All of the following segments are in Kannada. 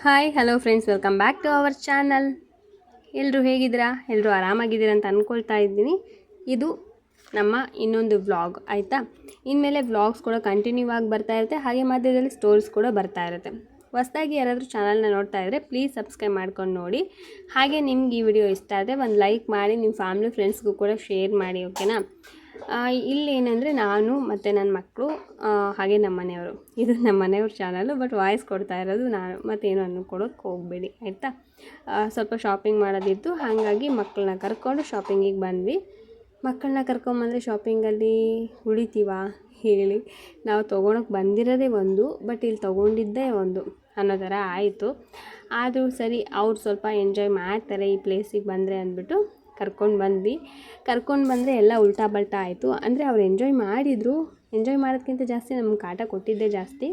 Hi hello friends, welcome back to our channel. ಎಲ್ಲರೂ ಹೇಗಿದ್ದೀರಾ? ಎಲ್ಲರೂ ಆರಾಮಾಗಿದ್ದೀರಾ ಅಂತ ಅಂದ್ಕೊಳ್ತಾ ಇದ್ದೀನಿ. ಇದು ನಮ್ಮ ಇನ್ನೊಂದು ವ್ಲಾಗ್ ಆಯಿತಾ. ಇನ್ಮೇಲೆ ವ್ಲಾಗ್ಸ್ ಕೂಡ ಕಂಟಿನ್ಯೂ ಆಗಿ ಬರ್ತಾ ಇರುತ್ತೆ, ಹಾಗೆ ಮಧ್ಯದಲ್ಲಿ ಸ್ಟೋರೀಸ್ ಕೂಡ ಬರ್ತಾ ಇರುತ್ತೆ. ಹೊಸದಾಗಿ ಯಾರಾದರೂ ಚಾನಲ್ನ ನೋಡ್ತಾ ಇದ್ದರೆ ಪ್ಲೀಸ್ ಸಬ್ಸ್ಕ್ರೈಬ್ ಮಾಡ್ಕೊಂಡು ನೋಡಿ. ಹಾಗೆ ನಿಮ್ಗೆ ಈ ವಿಡಿಯೋ ಇಷ್ಟ ಆದರೆ ಒಂದು ಲೈಕ್ ಮಾಡಿ, ನಿಮ್ಮ ಫ್ಯಾಮಿಲಿ ಫ್ರೆಂಡ್ಸ್ಗೂ ಕೂಡ ಶೇರ್ ಮಾಡಿ, ಓಕೆನಾ. ಇಲ್ಲಿ ಏನಂದರೆ ನಾನು ಮತ್ತು ನನ್ನ ಮಕ್ಕಳು ಹಾಗೆ ನಮ್ಮ ಮನೆಯವರು, ಇದು ನಮ್ಮ ಮನೆಯವ್ರ ಚಾನಲು, ಬಟ್ ವಾಯ್ಸ್ ಕೊಡ್ತಾ ಇರೋದು ನಾನು, ಮತ್ತೇನು ಅಂದ್ಕೊಡೋಕ್ಕೆ ಹೋಗಬೇಡಿ ಆಯಿತಾ. ಸ್ವಲ್ಪ ಶಾಪಿಂಗ್ ಮಾಡೋದಿತ್ತು, ಹಾಗಾಗಿ ಮಕ್ಕಳನ್ನ ಕರ್ಕೊಂಡು ಶಾಪಿಂಗಿಗೆ ಬಂದ್ವಿ. ಮಕ್ಕಳನ್ನ ಕರ್ಕೊಂಬಂದರೆ ಶಾಪಿಂಗಲ್ಲಿ ಉಳಿತೀವ ಹೇಳಿ. ನಾವು ತೊಗೊಳಕ್ಕೆ ಬಂದಿರೋದೇ ಒಂದು, ಬಟ್ ಇಲ್ಲಿ ತೊಗೊಂಡಿದ್ದೇ ಒಂದು ಅನ್ನೋ ಥರ ಆಯಿತು. ಆದರೂ ಸರಿ, ಅವ್ರು ಸ್ವಲ್ಪ ಎಂಜಾಯ್ ಮಾಡ್ತಾರೆ ಈ ಪ್ಲೇಸಿಗೆ ಬಂದರೆ ಅಂದ್ಬಿಟ್ಟು ಕರ್ಕೊಂಡು ಬಂದರೆ ಎಲ್ಲ ಉಲ್ಟಾ ಬಲ್ಟಾ ಆಯಿತು. ಅಂದರೆ ಅವ್ರು ಎಂಜಾಯ್ ಮಾಡಿದರು, ಎಂಜಾಯ್ ಮಾಡೋದಕ್ಕಿಂತ ಜಾಸ್ತಿ ನಮ್ಗೆ ಕಾಟ ಕೊಟ್ಟಿದ್ದೇ ಜಾಸ್ತಿ.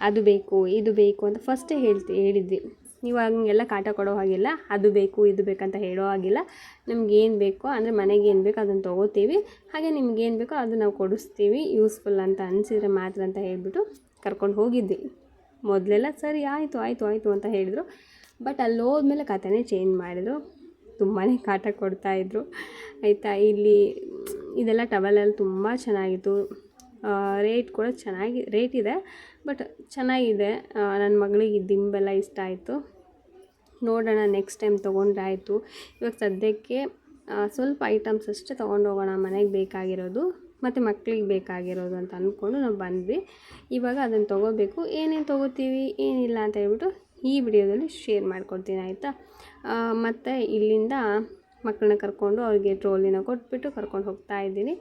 ಅದು ಬೇಕು ಇದು ಬೇಕು ಅಂತ ಫಸ್ಟೇ ಹೇಳಿದ್ವಿ. ನೀವು ಹಂಗೆಲ್ಲ ಕಾಟ ಕೊಡೋ ಹಾಗಿಲ್ಲ, ಅದು ಬೇಕು ಇದು ಬೇಕಂತ ಹೇಳೋ ಹಾಗಿಲ್ಲ. ನಮ್ಗೇನು ಬೇಕೋ ಅಂದರೆ ಮನೆಗೆ ಏನು ಬೇಕೋ ಅದನ್ನು ತೊಗೋತೀವಿ, ಹಾಗೆ ನಿಮ್ಗೇನು ಬೇಕೋ ಅದು ನಾವು ಕೊಡಿಸ್ತೀವಿ, ಯೂಸ್ಫುಲ್ ಅಂತ ಅನಿಸಿದ್ರೆ ಮಾತ್ರ ಅಂತ ಹೇಳಿಬಿಟ್ಟು ಕರ್ಕೊಂಡು ಹೋಗಿದ್ವಿ. ಮೊದಲೆಲ್ಲ ಸರಿ ಆಯಿತು ಅಂತ ಹೇಳಿದರು, ಬಟ್ ಅಲ್ಲಿ ಹೋದ್ಮೇಲೆ ಕಥೆನೇ ಚೇಂಜ್ ಮಾಡಿದರು. ತುಂಬಾ ಕಾಟ ಕೊಡ್ತಾಯಿದ್ರು ಆಯಿತಾ. ಇಲ್ಲಿ ಇದೆಲ್ಲ ಟವಲೆಲ್ಲ ತುಂಬ ಚೆನ್ನಾಗಿತ್ತು, ರೇಟ್ ಕೂಡ ರೇಟ್ ಇದೆ, ಬಟ್ ಚೆನ್ನಾಗಿದೆ. ನನ್ನ ಮಗಳಿಗೆ ದಿಂಬೆಲ್ಲ ಇಷ್ಟ ಆಯಿತು. ನೋಡೋಣ ನೆಕ್ಸ್ಟ್ ಟೈಮ್ ತೊಗೊಂಡ್ರಾಯಿತು. ಇವಾಗ ಸದ್ಯಕ್ಕೆ ಸ್ವಲ್ಪ ಐಟಮ್ಸ್ ಅಷ್ಟೇ ತೊಗೊಂಡೋಗೋಣ, ಮನೆಗೆ ಬೇಕಾಗಿರೋದು ಮತ್ತು ಮಕ್ಕಳಿಗೆ ಬೇಕಾಗಿರೋದು ಅಂತ ಅಂದ್ಕೊಂಡು ನಾವು ಬಂದ್ವಿ. ಇವಾಗ ಅದನ್ನು ತೊಗೋಬೇಕು. ಏನೇನು ತೊಗೋತೀವಿ ಏನಿಲ್ಲ ಅಂತ ಹೇಳ್ಬಿಟ್ಟು ಈ ವಿಡಿಯೋದಲ್ಲಿ ಶೇರ್ ಮಾಡ್ಕೊಡ್ತೀನಿ ಆಯಿತಾ. ಮತ್ತು ಇಲ್ಲಿಂದ ಮಕ್ಕಳನ್ನ ಕರ್ಕೊಂಡು ಅವ್ರಿಗೆ ಟ್ರೋಲಿನ ಕೊಟ್ಬಿಟ್ಟು ಕರ್ಕೊಂಡು ಹೋಗ್ತಾ ಇದ್ದೀನಿ.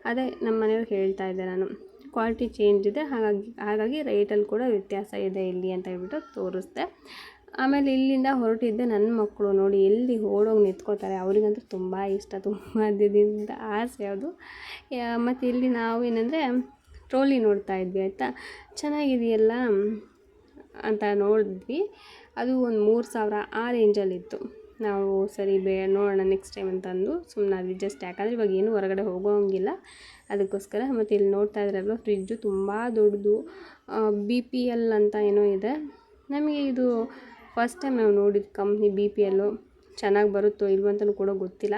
ಅದೇ ನಮ್ಮ ಮನೆಯವ್ರು ಹೇಳ್ತಾ ಇದ್ದೆ ನಾನು, ಕ್ವಾಲಿಟಿ ಚೇಂಜ್ ಇದೆ, ಹಾಗಾಗಿ ರೇಟಲ್ಲಿ ಕೂಡ ವ್ಯತ್ಯಾಸ ಇದೆ ಇಲ್ಲಿ ಅಂತ ಹೇಳ್ಬಿಟ್ಟು ತೋರಿಸ್ದೆ. ಆಮೇಲೆ ಇಲ್ಲಿಂದ ಹೊರಟಿದ್ದೆ. ನನ್ನ ಮಕ್ಕಳು ನೋಡಿ ಎಲ್ಲಿ ಓಡೋಗಿ ನಿಂತ್ಕೋತಾರೆ, ಅವ್ರಿಗಂತೂ ತುಂಬ ಇಷ್ಟ, ತುಂಬ ದಿನದಿಂದ ಆಸೆ ಅದು. ಮತ್ತು ಇಲ್ಲಿ ನಾವು ಏನಂದರೆ ಟ್ರೋಲಿ ನೋಡ್ತಾ ಇದ್ವಿ ಆಯಿತಾ. ಚೆನ್ನಾಗಿದೆಯಲ್ಲ ಅಂತ ನೋಡಿದ್ವಿ. ಅದು ಒಂದು 3,000 ಆ ರೇಂಜಲ್ಲಿತ್ತು. ನಾವು ಸರಿ ನೋಡೋಣ ನೆಕ್ಸ್ಟ್ ಟೈಮ್ ಅಂತಂದು ಸುಮ್ಮನಾದ್ವಿ. ಜಸ್ಟ್ ಯಾಕಂದರೆ ಇವಾಗ ಏನು ಹೊರಗಡೆ ಹೋಗೋಂಗಿಲ್ಲ, ಅದಕ್ಕೋಸ್ಕರ. ಮತ್ತು ಇಲ್ಲಿ ನೋಡ್ತಾ ಇದ್ರಲ್ವ, ಫ್ರಿಜ್ಜು ತುಂಬ ದೊಡ್ಡದು, BPL ಅಂತ ಏನೋ ಇದೆ. ನಮಗೆ ಇದು ಫಸ್ಟ್ ಟೈಮ್ ನಾವು ನೋಡಿದ ಕಂಪ್ನಿ BPL. ಚೆನ್ನಾಗಿ ಬರುತ್ತೋ ಇಲ್ವೋ ಅಂತಲೂ ಕೂಡ ಗೊತ್ತಿಲ್ಲ,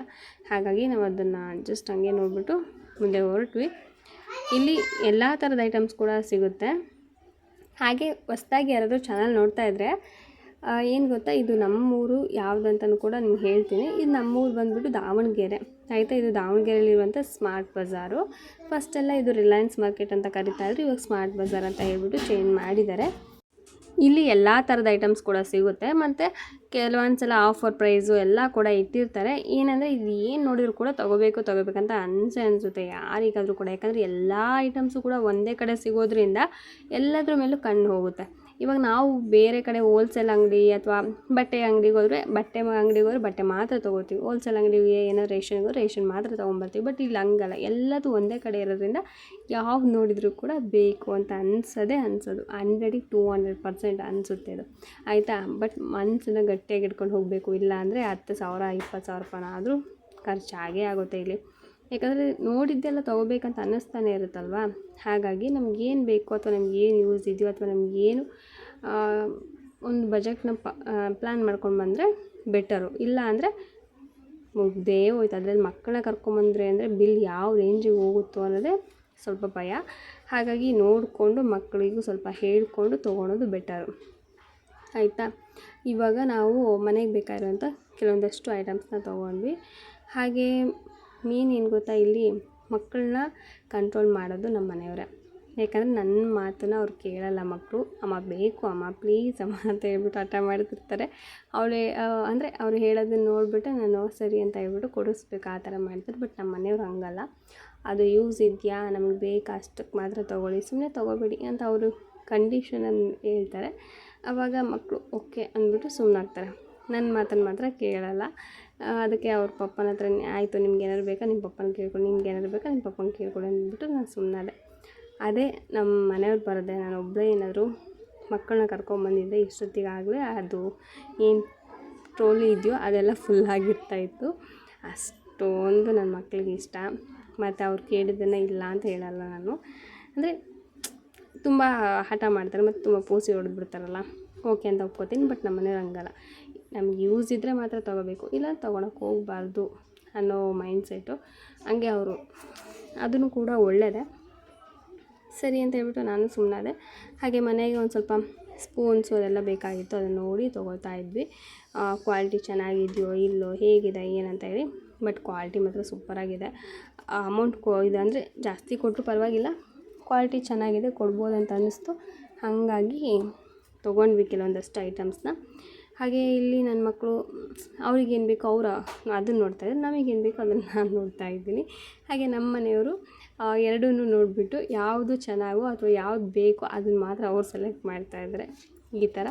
ಹಾಗಾಗಿ ನಾವು ಅದನ್ನು ಜಸ್ಟ್ ಹಂಗೆ ನೋಡಿಬಿಟ್ಟು ಮುಂದೆ ಹೊರಟ್ವಿ. ಇಲ್ಲಿ ಎಲ್ಲ ಥರದ ಐಟಮ್ಸ್ ಕೂಡ ಸಿಗುತ್ತೆ. ಹಾಗೆ ಹೊಸ್ದಾಗಿ ಯಾರಾದರೂ ಚಾನಲ್ ನೋಡ್ತಾ ಇದ್ದರೆ ಏನು ಗೊತ್ತಾ, ಇದು ನಮ್ಮೂರು ಯಾವುದಂತಲೂ ಕೂಡ ನಿಮ್ಗೆ ಹೇಳ್ತೀನಿ. ಇದು ನಮ್ಮೂರು ಬಂದುಬಿಟ್ಟು ದಾವಣಗೆರೆ ಆಯಿತಾ. ಇದು ದಾವಣಗೆರೆಯಲ್ಲಿರುವಂಥ ಸ್ಮಾರ್ಟ್ ಬಜಾರು. ಫಸ್ಟೆಲ್ಲ ಇದು ರಿಲಯನ್ಸ್ ಮಾರ್ಕೆಟ್ ಅಂತ ಕರೀತಾಯಿದ್ರು, ಇವಾಗ ಸ್ಮಾರ್ಟ್ ಬಜಾರ್ ಅಂತ ಹೇಳ್ಬಿಟ್ಟು ಚೇಂಜ್ ಮಾಡಿದ್ದಾರೆ. ಇಲ್ಲಿ ಎಲ್ಲ ಥರದ ಐಟಮ್ಸ್ ಕೂಡ ಸಿಗುತ್ತೆ, ಮತ್ತು ಕೆಲವೊಂದು ಸಲ ಆಫರ್ ಪ್ರೈಸು ಎಲ್ಲ ಕೂಡ ಇಟ್ಟಿರ್ತಾರೆ. ಏನಂದರೆ ಇದು ಏನು ನೋಡಿದ್ರು ಕೂಡ ತೊಗೋಬೇಕಂತ ಅನಿಸುತ್ತೆ ಯಾರಿಗಾದರೂ ಕೂಡ. ಯಾಕಂದರೆ ಎಲ್ಲ ಐಟಮ್ಸು ಕೂಡ ಒಂದೇ ಕಡೆ ಸಿಗೋದ್ರಿಂದ ಎಲ್ಲದ್ರ ಮೇಲೂ ಕಣ್ಣು ಹೋಗುತ್ತೆ. ಇವಾಗ ನಾವು ಬೇರೆ ಕಡೆ ಹೋಲ್ಸೇಲ್ ಅಂಗಡಿ ಅಥವಾ ಬಟ್ಟೆ ಅಂಗಡಿಗೆ ಹೋದರೆ ಬಟ್ಟೆ ಮಾತ್ರ ತೊಗೋತೀವಿ. ಹೋಲ್ಸೇಲ್ ಅಂಗಡಿಗೆ ಏನಾದ್ರು ರೇಷನ್ ಮಾತ್ರ ತೊಗೊಂಬರ್ತೀವಿ. ಬಟ್ ಇಲ್ಲಿ ಹಂಗಲ್ಲ, ಎಲ್ಲದೂ ಒಂದೇ ಕಡೆ ಇರೋದ್ರಿಂದ ಯಾವ್ದು ನೋಡಿದರೂ ಕೂಡ ಬೇಕು ಅಂತ ಅನ್ಸೋದು 100ಗೆ 200% ಅನಿಸುತ್ತೆ ಅದು ಆಯಿತಾ. ಬಟ್ ಮನಸ್ಸನ್ನ ಗಟ್ಟಿಯಾಗಿ ಇಟ್ಕೊಂಡು ಹೋಗಬೇಕು, ಇಲ್ಲ ಅಂದರೆ 10,000 20,000 ರೂಪಾಯಿನಾದರೂ ಖರ್ಚಾಗೇ ಆಗುತ್ತೆ ಇಲ್ಲಿ. ಯಾಕಂದರೆ ನೋಡಿದ್ದೆಲ್ಲ ತೊಗೋಬೇಕಂತ ಅನ್ನಿಸ್ತಾನೆ ಇರುತ್ತಲ್ವ. ಹಾಗಾಗಿ ನಮಗೇನು ಬೇಕು ಅಥವಾ ನಮಗೇನು ಯೂಸ್ ಇದೆಯೋ ಅಥವಾ ನಮಗೇನು ಒಂದು ಬಜೆಟ್ನ ಪ್ಲ್ಯಾನ್ ಮಾಡ್ಕೊಂಡು ಬಂದರೆ ಬೆಟರು. ಇಲ್ಲ ಅಂದರೆ ಮುಗ್ದೇ ಹೋಯ್ತು. ಅದರಲ್ಲಿ ಮಕ್ಕಳನ್ನ ಕರ್ಕೊಂಬಂದ್ರೆ ಅಂದರೆ ಬಿಲ್ ಯಾವ ರೇಂಜಿಗೆ ಹೋಗುತ್ತೋ ಅನ್ನೋದೇ ಸ್ವಲ್ಪ ಭಯ. ಹಾಗಾಗಿ ನೋಡಿಕೊಂಡು ಮಕ್ಕಳಿಗೂ ಸ್ವಲ್ಪ ಹೇಳಿಕೊಂಡು ತೊಗೊಳೋದು ಬೆಟರು ಆಯಿತಾ. ಇವಾಗ ನಾವು ಮನೆಗೆ ಬೇಕಾಗಿರೋಂಥ ಕೆಲವೊಂದಷ್ಟು ಐಟಮ್ಸ್ನ ತೊಗೊಂಡ್ವಿ. ಹಾಗೆ ಮೇನ್ ಏನು ಗೊತ್ತಾ, ಇಲ್ಲಿ ಮಕ್ಕಳನ್ನ ಕಂಟ್ರೋಲ್ ಮಾಡೋದು ನಮ್ಮ ಮನೆಯವರೇ. ಯಾಕಂದರೆ ನನ್ನ ಮಾತನ್ನು ಅವ್ರು ಕೇಳಲ್ಲ ಮಕ್ಕಳು. ಅಮ್ಮ ಬೇಕು, ಅಮ್ಮ ಪ್ಲೀಸ್ ಅಮ್ಮ ಅಂತ ಹೇಳ್ಬಿಟ್ಟು ಹಠ ಮಾಡ್ತಿರ್ತಾರೆ. ಅಂದರೆ ಅವ್ರು ಹೇಳೋದನ್ನ ನೋಡಿಬಿಟ್ಟು ನಾನು ಸರಿ ಅಂತ ಹೇಳ್ಬಿಟ್ಟು ಕೊಡಿಸ್ಬೇಕು, ಆ ಥರ ಮಾಡ್ತಾರೆ. ಬಟ್ ನಮ್ಮ ಮನೆಯವ್ರು ಹಂಗಲ್ಲ. ಅದು ಯೂಸ್ ಇದೆಯಾ, ನಮಗೆ ಬೇಕಾ ಅಷ್ಟಕ್ಕೆ ಮಾತ್ರ ತೊಗೊಳ್ಳಿ, ಸುಮ್ಮನೆ ತೊಗೋಬೇಡಿ ಅಂತ ಅವರು ಕಂಡೀಷನನ್ನು ಹೇಳ್ತಾರೆ. ಆವಾಗ ಮಕ್ಕಳು ಓಕೆ ಅಂದ್ಬಿಟ್ಟು ಸುಮ್ಮನಾಗ್ತಾರೆ. ನನ್ನ ಮಾತನ್ನು ಮಾತ್ರ ಕೇಳಲ್ಲ. ಅದಕ್ಕೆ ಅವ್ರ ಪಪ್ಪನ ಹತ್ರ ಆಯಿತು ನಿಮ್ಗೆ ಏನಾದ್ರು ಬೇಕಾ ನಿಮ್ಮ ಪಪ್ಪನ ಕೇಳ್ಕೊಂಡು, ನಿಮ್ಗೆ ಏನಾದ್ರು ಬೇಕಾ ನಿಮ್ಮ ಪಪ್ಪನ ಕೇಳ್ಕೊಳ್ಳಿ ಅಂದ್ಬಿಟ್ಟು ನಾನು ಸುಮ್ಮನಾದೆ. ಅದೇ ನಮ್ಮ ಮನೆಯವ್ರು ಬರೋದೆ, ನಾನು ಒಬ್ಬಳೇ ಏನಾದರೂ ಮಕ್ಕಳನ್ನ ಕರ್ಕೊಂಬಂದಿದ್ದೆ ಇಷ್ಟೊತ್ತಿಗಾಗಲೇ ಅದು ಏನು ಟ್ರೋಲಿ ಇದೆಯೋ ಅದೆಲ್ಲ ಫುಲ್ಲಾಗಿರ್ತಾಯಿತ್ತು. ಅಷ್ಟೊಂದು ನನ್ನ ಮಕ್ಕಳಿಗೆ ಇಷ್ಟ. ಮತ್ತು ಅವ್ರು ಕೇಳಿದ್ದನ್ನು ಇಲ್ಲ ಅಂತ ಹೇಳಲ್ಲ ನಾನು. ಅಂದರೆ ತುಂಬ ಹಠ ಮಾಡ್ತಾರೆ ಮತ್ತು ತುಂಬ ಪೂಸಿ ಹೊಡೆದ್ಬಿಡ್ತಾರಲ್ಲ, ಓಕೆ ಅಂತ ಒಪ್ಕೋತೀನಿ. ಬಟ್ ನಮ್ಮ ಮನೆಯವ್ರು ಹಂಗಲ್ಲ, ನಮ್ಗೆ ಯೂಸ್ ಇದ್ದರೆ ಮಾತ್ರ ತೊಗೋಬೇಕು, ಇಲ್ಲ ತೊಗೊಳಕ್ಕೆ ಹೋಗಬಾರ್ದು ಅನ್ನೋ ಮೈಂಡ್ಸೆಟ್ಟು. ಹಂಗೆ ಅವರು, ಅದನ್ನು ಕೂಡ ಒಳ್ಳೆಯದೇ. ಸರಿ ಅಂತ ಹೇಳ್ಬಿಟ್ಟು ನಾನು ಸುಮ್ಮನಾದೆ. ಹಾಗೆ ಮನೆಗೆ ಒಂದು ಸ್ವಲ್ಪ ಸ್ಪೂನ್ಸು ಅದೆಲ್ಲ ಬೇಕಾಗಿತ್ತು, ಅದನ್ನು ನೋಡಿ ತೊಗೊಳ್ತಾ ಇದ್ವಿ. ಕ್ವಾಲಿಟಿ ಚೆನ್ನಾಗಿದೆಯೋ ಇಲ್ಲೋ, ಹೇಗಿದೆ ಏನಂತ ಹೇಳಿ. ಬಟ್ ಕ್ವಾಲಿಟಿ ಮಾತ್ರ ಸೂಪರಾಗಿದೆ. ಅಮೌಂಟ್ ಇದೆ ಅಂದರೆ ಜಾಸ್ತಿ ಕೊಟ್ಟರು ಪರವಾಗಿಲ್ಲ, ಕ್ವಾಲಿಟಿ ಚೆನ್ನಾಗಿದೆ, ಕೊಡ್ಬೋದು ಅಂತ ಅನ್ನಿಸ್ತು. ಹಾಗಾಗಿ ತೊಗೊಂಡ್ವಿ ಕೆಲವೊಂದಷ್ಟು ಐಟಮ್ಸ್ನ. ಹಾಗೆ ಇಲ್ಲಿ ನನ್ನ ಮಕ್ಕಳು ಅವ್ರಿಗೇನು ಬೇಕೋ ಅವರು ಅದನ್ನು ನೋಡ್ತಾಯಿದ್ರು, ನಮಗೇನು ಬೇಕೋ ಅದನ್ನು ನಾನು ನೋಡ್ತಾ ಇದ್ದೀನಿ. ಹಾಗೆ ನಮ್ಮ ಮನೆಯವರು ಎರಡನ್ನೂ ನೋಡಿಬಿಟ್ಟು ಯಾವುದು ಚೆನ್ನಾಗೋ ಅಥವಾ ಯಾವ್ದು ಬೇಕೋ ಅದನ್ನು ಮಾತ್ರ ಅವ್ರು ಸೆಲೆಕ್ಟ್ ಮಾಡ್ತಾಯಿದ್ದಾರೆ, ಈ ಥರ.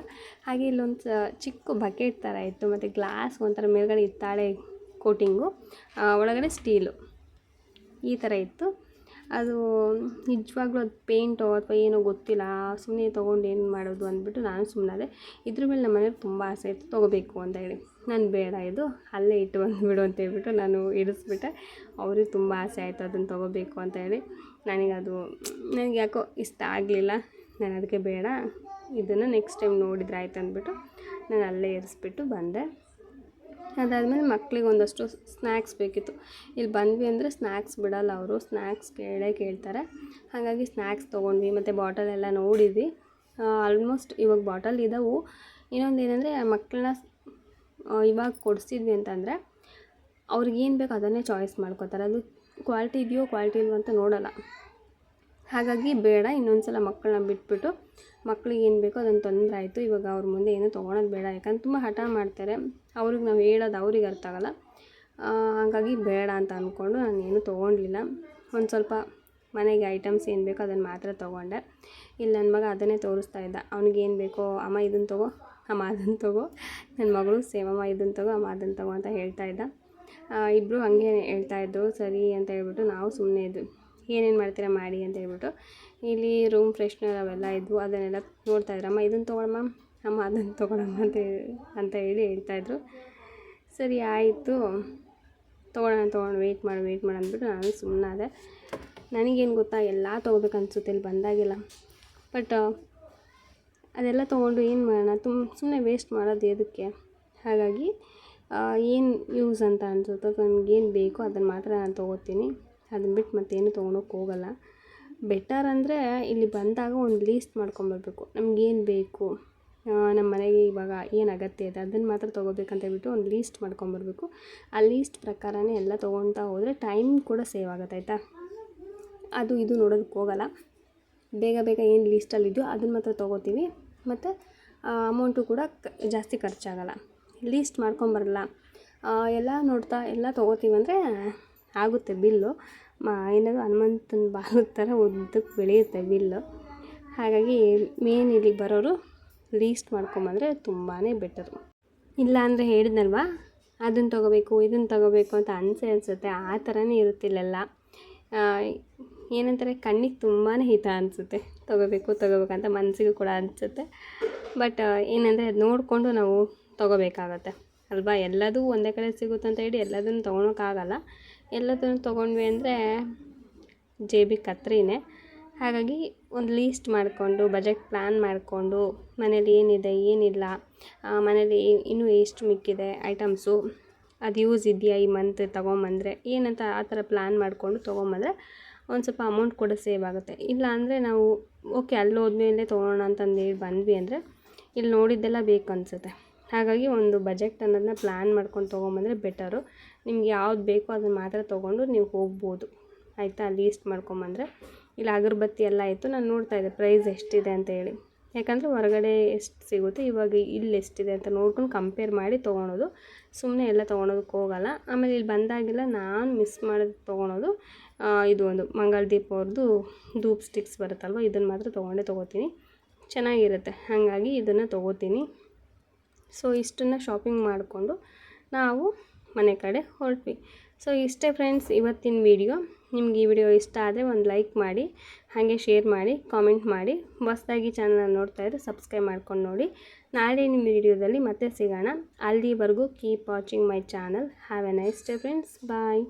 ಹಾಗೆ ಇಲ್ಲೊಂದು ಚಿಕ್ಕ ಬಕೆಟ್ ಥರ ಇತ್ತು, ಮತ್ತು ಗ್ಲಾಸ್ ಒಂಥರ ಮೇಲ್ಗಡೆ ಹಿತ್ತಾಳೆ ಕೋಟಿಂಗು, ಒಳಗಡೆ ಸ್ಟೀಲು, ಈ ಥರ ಇತ್ತು. ಅದು ನಿಜವಾಗ್ಲೂ ಅದು ಪೇಂಟೋ ಅಥವಾ ಏನೋ ಗೊತ್ತಿಲ್ಲ, ಸುಮ್ಮನೆ ತೊಗೊಂಡು ಏನು ಮಾಡೋದು ಅಂದ್ಬಿಟ್ಟು ನಾನು ಸುಮ್ಮನಾದೆ. ಇದ್ರ ಮೇಲೆ ನಮ್ಮ ಮನೆಯವ್ರಿಗೆ ತುಂಬ ಆಸೆ ಇತ್ತು ತೊಗೋಬೇಕು ಅಂತ ಹೇಳಿ. ನಾನು ಬೇಡ, ಇದು ಅಲ್ಲೇ ಇಟ್ಟು ಬಂದುಬಿಡು ಅಂತ ಹೇಳ್ಬಿಟ್ಟು ನಾನು ಇಡಿಸ್ಬಿಟ್ಟೆ. ಅವ್ರಿಗೆ ತುಂಬ ಆಸೆ ಆಯಿತು ಅದನ್ನು ತೊಗೋಬೇಕು ಅಂತ ಹೇಳಿ. ನನಗೆ ಯಾಕೋ ಇಷ್ಟ ಆಗಲಿಲ್ಲ, ನಾನು ಅದಕ್ಕೆ ಬೇಡ, ಇದನ್ನು ನೆಕ್ಸ್ಟ್ ಟೈಮ್ ನೋಡಿದ್ರೆ ಆಯ್ತು ಅಂದ್ಬಿಟ್ಟು ನಾನು ಅಲ್ಲೇ ಇರಿಸ್ಬಿಟ್ಟು ಬಂದೆ. ಅದಾದಮೇಲೆ ಮಕ್ಳಿಗೆ ಒಂದಷ್ಟು ಸ್ನ್ಯಾಕ್ಸ್ ಬೇಕಿತ್ತು. ಇಲ್ಲಿ ಬಂದ್ವಿ ಅಂದರೆ ಸ್ನ್ಯಾಕ್ಸ್ ಬಿಡೋಲ್ಲ ಅವರು, ಸ್ನ್ಯಾಕ್ಸ್ ಕೇಳ್ತಾರೆ. ಹಾಗಾಗಿ ಸ್ನ್ಯಾಕ್ಸ್ ತೊಗೊಂಡ್ವಿ. ಮತ್ತು ಬಾಟಲೆಲ್ಲ ನೋಡಿದ್ವಿ, ಆಲ್ಮೋಸ್ಟ್ ಇವಾಗ ಬಾಟಲ್ ಇದ್ದಾವೆ. ಇನ್ನೊಂದು ಏನಂದರೆ ಮಕ್ಕಳನ್ನ ಇವಾಗ ಕೊಡಿಸಿದ್ವಿ ಅಂತಂದರೆ ಅವ್ರಿಗೇನು ಬೇಕು ಅದನ್ನೇ ಚಾಯ್ಸ್ ಮಾಡ್ಕೋತಾರೆ. ಅದು ಕ್ವಾಲಿಟಿ ಇದೆಯೋ ಕ್ವಾಲಿಟಿ ಇಲ್ವೋ ಅಂತ ನೋಡೋಲ್ಲ. ಹಾಗಾಗಿ ಬೇಡ, ಇನ್ನೊಂದು ಸಲ ಮಕ್ಕಳನ್ನ ಬಿಟ್ಬಿಟ್ಟು ಮಕ್ಳಿಗೆ ಏನು ಬೇಕೋ ಅದನ್ನು ತೊಂದರೆ ಆಯಿತು. ಇವಾಗ ಅವ್ರ ಮುಂದೆ ಏನೂ ತೊಗೊಳೋದು ಬೇಡ, ಯಾಕಂದ್ರೆ ತುಂಬ ಹಠ ಮಾಡ್ತಾರೆ. ಅವ್ರಿಗೆ ನಾವು ಹೇಳೋದು ಅವ್ರಿಗೆ ಅರ್ಥ ಆಗೋಲ್ಲ. ಹಾಗಾಗಿ ಬೇಡ ಅಂತ ಅಂದ್ಕೊಂಡು ನಾನು ಏನೂ ತೊಗೊಳ್ಲಿಲ್ಲ. ಒಂದು ಸ್ವಲ್ಪ ಮನೆಗೆ ಐಟಮ್ಸ್ ಏನು ಬೇಕೋ ಅದನ್ನು ಮಾತ್ರ ತೊಗೊಂಡೆ. ಇಲ್ಲಿ ನನ್ನ ಮಗ ಅದನ್ನೇ ತೋರಿಸ್ತಾ ಇದ್ದ, ಅವ್ನಿಗೇನು ಬೇಕೋ ಅಮ್ಮ ಇದನ್ನು ತೊಗೋ, ಅಮ್ಮ ಅದನ್ನು ತೊಗೋ. ನನ್ನ ಮಗಳು ಸೇಮ್, ಅಮ್ಮ ಇದನ್ನು ತೊಗೋ, ಅಮ್ಮ ಅದನ್ನು ತೊಗೋ ಅಂತ ಹೇಳ್ತಾ ಇದ್ದ. ಇಬ್ಬರು ಹಾಗೆ ಹೇಳ್ತಾಯಿದ್ರು. ಸರಿ ಅಂತ ಹೇಳ್ಬಿಟ್ಟು ನಾವು ಸುಮ್ಮನೆ ಇದ್ವಿ. ಏನೇನು ಮಾಡ್ತೀರಾ ಮಾಡಿ ಅಂತ ಹೇಳ್ಬಿಟ್ಟು. ಇಲ್ಲಿ ರೂಮ್ ಫ್ರೆಶ್ನರ್ ಅವೆಲ್ಲ ಇದ್ವು, ಅದನ್ನೆಲ್ಲ ನೋಡ್ತಾಯಿದ್ರು. ಅಮ್ಮ ಇದನ್ನು ತೊಗೊಳಮ್ಮ, ಅಮ್ಮ ಅದನ್ನು ತೊಗೊಳಮ್ಮ ಅಂತ ಹೇಳಿ ಹೇಳ್ತಾಯಿದ್ರು. ಸರಿ ಆಯಿತು, ತೊಗೊಳ್ಳೋಣ ವೆಯ್ಟ್ ಮಾಡಿ ಅಂದ್ಬಿಟ್ಟು ನಾನು ಸುಮ್ಮನಾದೆ. ನನಗೇನು ಗೊತ್ತಾ, ಎಲ್ಲ ತೊಗೋಬೇಕು ಅನಿಸುತ್ತೆ ಇಲ್ಲಿ ಬಂದಾಗೆಲ್ಲ. ಬಟ್ ಅದೆಲ್ಲ ತೊಗೊಂಡು ಏನು ಮಾಡೋಣ, ಸುಮ್ಮನೆ ವೇಸ್ಟ್ ಮಾಡೋದು ಎದಕ್ಕೆ. ಹಾಗಾಗಿ ಏನು ಯೂಸ್ ಅಂತ ಅನಿಸುತ್ತೋ, ನನಗೇನು ಬೇಕೋ ಅದನ್ನು ಮಾತ್ರ ನಾನು ತೊಗೋತೀನಿ. ಅದನ್ನ ಬಿಟ್ಟು ಮತ್ತೇನು ತೊಗೊಳಕ್ಕೆ ಹೋಗಲ್ಲ. ಬೆಟರ್ ಅಂದರೆ ಇಲ್ಲಿ ಬಂದಾಗ ಒಂದು ಲೀಸ್ಟ್ ಮಾಡ್ಕೊಂಬರ್ಬೇಕು, ನಮಗೇನು ಬೇಕು, ನಮ್ಮ ಮನೆಗೆ ಇವಾಗ ಏನು ಅಗತ್ಯ ಇದೆ ಅದನ್ನು ಮಾತ್ರ ತೊಗೋಬೇಕಂತ ಹೇಳ್ಬಿಟ್ಟು ಒಂದು ಲೀಸ್ಟ್ ಮಾಡ್ಕೊಂಬರ್ಬೇಕು. ಆ ಲೀಸ್ಟ್ ಪ್ರಕಾರನೇ ಎಲ್ಲ ತೊಗೊಳ್ತಾ ಹೋದರೆ ಟೈಮ್ ಕೂಡ ಸೇವ್ ಆಗುತ್ತೆ, ಆಯಿತಾ. ಅದು ಇದು ನೋಡೋದಕ್ಕೆ ಹೋಗಲ್ಲ. ಬೇಗ ಏನು ಲೀಸ್ಟಲ್ಲಿದೆಯೋ ಅದನ್ನು ಮಾತ್ರ ತೊಗೋತೀವಿ. ಮತ್ತು ಅಮೌಂಟು ಕೂಡ ಜಾಸ್ತಿ ಖರ್ಚಾಗಲ್ಲ. ಲೀಸ್ಟ್ ಮಾಡ್ಕೊಂಬರಲ್ಲ, ಎಲ್ಲ ನೋಡ್ತಾ ಎಲ್ಲ ತೊಗೋತೀವಿ ಅಂದರೆ ಆಗುತ್ತೆ ಬಿಲ್ಲು. ಏನಾದರೂ ಹನುಮಂತನ ಬಾಲದ ಥರ ಉದ್ದಕ್ಕೆ ಬೆಳೆಯುತ್ತೆ ಬಿಲ್ಲು. ಹಾಗಾಗಿ ಮೇನ್ ಇಲ್ಲಿಗೆ ಬರೋರು ಲೀಸ್ಟ್ ಮಾಡ್ಕೊಂಬಂದರೆ ತುಂಬಾ ಬೆಟರು. ಇಲ್ಲ ಅಂದರೆ ಹೇಳಿದ್ನಲ್ವ, ಅದನ್ನು ತೊಗೋಬೇಕು ಇದನ್ನು ತೊಗೋಬೇಕು ಅಂತ ಅನಿಸುತ್ತೆ. ಆ ಥರನೇ ಇರುತ್ತಿಲ್ಲೆಲ್ಲ. ಏನಂತಾರೆ, ಕಣ್ಣಿಗೆ ತುಂಬಾ ಹಿತ ಅನಿಸುತ್ತೆ, ತೊಗೋಬೇಕಂತ ಮನಸ್ಸಿಗೂ ಕೂಡ ಅನಿಸುತ್ತೆ. ಬಟ್ ಏನಂದರೆ ಅದು ನೋಡಿಕೊಂಡು ನಾವು ತೊಗೋಬೇಕಾಗತ್ತೆ ಅಲ್ವಾ. ಎಲ್ಲದೂ ಒಂದೇ ಕಡೆ ಸಿಗುತ್ತೆ ಅಂತ ಹೇಳಿ ಎಲ್ಲದನ್ನು ತೊಗೊಳಕ್ಕಾಗಲ್ಲ. ಎಲ್ಲದನ್ನು ತೊಗೊಂಡ್ವಿ ಅಂದರೆ ಜೇಬಿಗೆ ಕತ್ರಿನೇ. ಹಾಗಾಗಿ ಒಂದು ಲೀಸ್ಟ್ ಮಾಡಿಕೊಂಡು ಬಜೆಟ್ ಪ್ಲ್ಯಾನ್ ಮಾಡಿಕೊಂಡು ಮನೇಲಿ ಏನಿದೆ ಏನಿಲ್ಲ, ಮನೇಲಿ ಇನ್ನೂ ಎಷ್ಟು ಮಿಕ್ಕಿದೆ ಐಟಮ್ಸು, ಅದು ಯೂಸ್ ಇದೆಯಾ ಈ ಮಂತ್ ತೊಗೊಂಬಂದರೆ ಏನಂತ ಆ ಥರ ಪ್ಲ್ಯಾನ್ ಮಾಡಿಕೊಂಡು ತೊಗೊಂಬಂದರೆ ಒಂದು ಸ್ವಲ್ಪ ಅಮೌಂಟ್ ಕೂಡ ಸೇವ್ ಆಗುತ್ತೆ. ಇಲ್ಲ ಅಂದರೆ ನಾವು ಓಕೆ ಅಲ್ಲಿ ಹೋದ್ಮೇಲೆ ತೊಗೊಳೋಣ ಅಂತಂದೇಳಿ ಬಂದ್ವಿ ಅಂದರೆ ಇಲ್ಲಿ ನೋಡಿದ್ದೆಲ್ಲ ಬೇಕು ಅನಿಸುತ್ತೆ. ಹಾಗಾಗಿ ಒಂದು ಬಜೆಟ್ ಅನ್ನೋದನ್ನ ಪ್ಲ್ಯಾನ್ ಮಾಡ್ಕೊಂಡು ತೊಗೊಂಬಂದರೆ ಬೆಟರು. ನಿಮ್ಗೆ ಯಾವ್ದು ಬೇಕೋ ಅದನ್ನು ಮಾತ್ರ ತೊಗೊಂಡು ನೀವು ಹೋಗ್ಬೋದು, ಆಯಿತಾ. ಲೀಸ್ಟ್ ಮಾಡ್ಕೊಂಬಂದರೆ ಇಲ್ಲಿ ಅಗರಬತ್ತಿ ಎಲ್ಲ ಇತ್ತು. ನಾನು ನೋಡ್ತಾಯಿದ್ದೆ ಪ್ರೈಸ್ ಎಷ್ಟಿದೆ ಅಂತ ಹೇಳಿ, ಯಾಕಂದರೆ ಹೊರಗಡೆ ಎಷ್ಟು ಸಿಗುತ್ತೆ, ಇವಾಗ ಇಲ್ಲಿ ಎಷ್ಟಿದೆ ಅಂತ ನೋಡ್ಕೊಂಡು ಕಂಪೇರ್ ಮಾಡಿ ತೊಗೊಳೋದು. ಸುಮ್ಮನೆ ಎಲ್ಲ ತೊಗೊಳೋದಕ್ಕೆ ಹೋಗಲ್ಲ. ಆಮೇಲೆ ಇಲ್ಲಿ ಬಂದಾಗೆಲ್ಲ ನಾನು ಮಿಸ್ ಮಾಡೋದು ತೊಗೊಳೋದು ಇದು ಒಂದು ಮಂಗಳದೀಪ ಅವ್ರದ್ದು ಧೂಪ್ ಸ್ಟಿಕ್ಸ್ ಬರುತ್ತಲ್ವ, ಇದನ್ನು ಮಾತ್ರ ತೊಗೋತೀನಿ, ಚೆನ್ನಾಗಿರುತ್ತೆ. ಹಾಗಾಗಿ ಇದನ್ನು ತೊಗೋತೀನಿ. ಸೊ ಇಷ್ಟನ್ನು ಶಾಪಿಂಗ್ ಮಾಡಿಕೊಂಡು ನಾವು ಮನೆ ಕಡೆ ಹೊರಟ್ವಿ. ಸೊ ಇಷ್ಟೇ ಫ್ರೆಂಡ್ಸ್ ಇವತ್ತಿನ ವಿಡಿಯೋ. ನಿಮ್ಗೆ ಈ ವಿಡಿಯೋ ಇಷ್ಟ ಆದರೆ ಒಂದು ಲೈಕ್ ಮಾಡಿ, ಹಾಗೆ ಶೇರ್ ಮಾಡಿ, ಕಾಮೆಂಟ್ ಮಾಡಿ. ಹೊಸದಾಗಿ ಚಾನಲ್ ನೋಡ್ತಾಯಿದ್ರೆ ಸಬ್ಸ್ಕ್ರೈಬ್ ಮಾಡ್ಕೊಂಡು ನೋಡಿ. ನಾಳೆ ನಿಮ್ಮ ವಿಡಿಯೋದಲ್ಲಿ ಮತ್ತೆ ಸಿಗೋಣ. ಅಲ್ಲಿವರೆಗೂ keep watching my channel. Have a nice day friends. Bye.